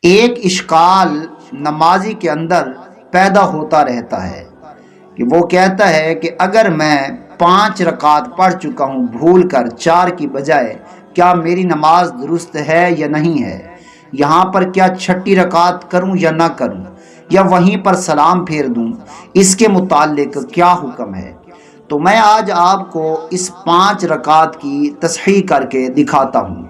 ایک اشکال نمازی کے اندر پیدا ہوتا رہتا ہے کہ وہ کہتا ہے کہ اگر میں 5 رکعت پڑھ چکا ہوں بھول کر 4 کی بجائے، کیا میری نماز درست ہے یا نہیں ہے؟ یہاں پر کیا چھٹی رکعت کروں یا نہ کروں، یا وہیں پر سلام پھیر دوں؟ اس کے متعلق کیا حکم ہے؟ تو میں آج آپ کو اس 5 رکعت کی تصحیح کر کے دکھاتا ہوں۔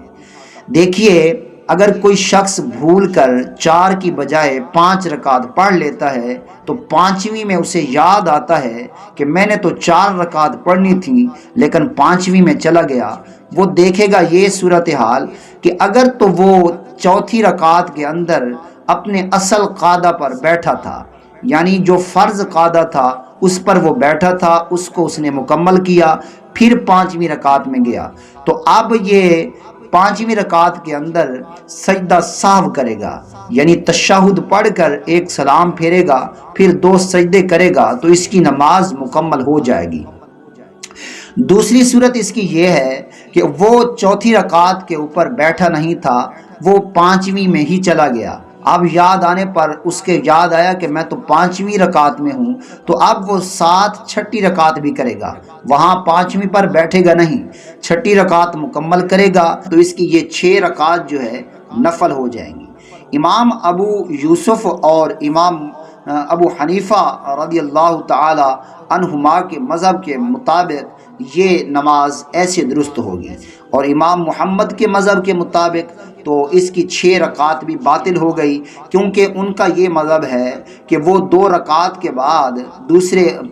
دیکھیے، اگر کوئی شخص بھول کر 4 کی بجائے 5 رکعت پڑھ لیتا ہے تو 5ویں میں اسے یاد آتا ہے کہ میں نے تو 4 رکعت پڑھنی تھی لیکن 5ویں میں چلا گیا، وہ دیکھے گا یہ صورتحال کہ اگر تو وہ چوتھی رکعت کے اندر اپنے اصل قاعدہ پر بیٹھا تھا، یعنی جو فرض قاعدہ تھا اس پر وہ بیٹھا تھا، اس کو اس نے مکمل کیا، پھر 5ویں رکعت میں گیا، تو اب یہ 5ویں رکعت کے اندر سجدہ سہو کرے گا، یعنی تشہد پڑھ کر ایک سلام پھیرے گا، پھر 2 سجدے کرے گا، تو اس کی نماز مکمل ہو جائے گی۔ دوسری صورت اس کی یہ ہے کہ وہ چوتھی رکعت کے اوپر بیٹھا نہیں تھا، وہ 5ویں میں ہی چلا گیا، اب یاد آنے پر اس کے یاد آیا کہ میں تو 5ویں رکعت میں ہوں، تو اب وہ ساتھ چھٹی رکعت بھی کرے گا، وہاں 5ویں پر بیٹھے گا نہیں، چھٹی رکعت مکمل کرے گا، تو اس کی یہ 6 رکعت جو ہے نفل ہو جائیں گی۔ امام ابو یوسف اور امام ابو حنیفہ رضی اللہ تعالی عنہما کے مذہب کے مطابق یہ نماز ایسے درست ہوگی، اور امام محمد کے مذہب کے مطابق تو اس کی 6 رکعت بھی باطل ہو گئی، کیونکہ ان کا یہ مذہب ہے کہ وہ 2 رکعت کے بعد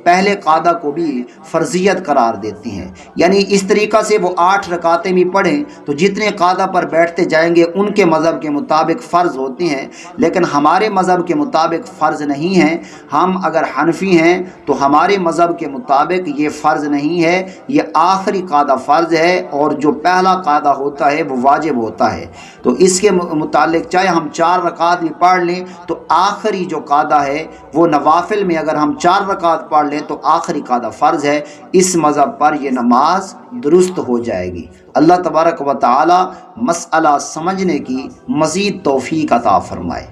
پہلے قاعدہ کو بھی فرضیت قرار دیتی ہیں، یعنی اس طریقہ سے وہ 8 رکعتیں بھی پڑھیں تو جتنے قاعدہ پر بیٹھتے جائیں گے ان کے مذہب کے مطابق فرض ہوتی ہیں، لیکن ہمارے مذہب کے مطابق فرض نہیں ہیں۔ ہم اگر حنفی ہیں تو ہمارے مذہب کے مطابق یہ فرض نہیں ہے، یہ آخری قاعدہ فرض ہے، اور جو پہلا قاعدہ ہوتا ہے وہ واجب ہوتا ہے۔ تو اس کے متعلق چاہے ہم 4 رکعت بھی پڑھ لیں تو آخری جو قاعدہ ہے وہ نوافل میں اگر ہم 4 رکعت پڑھ لیں تو آخری قاعدہ فرض ہے، اس مذہب پر یہ نماز درست ہو جائے گی۔ اللہ تبارک و تعالی مسئلہ سمجھنے کی مزید توفیق عطا فرمائے۔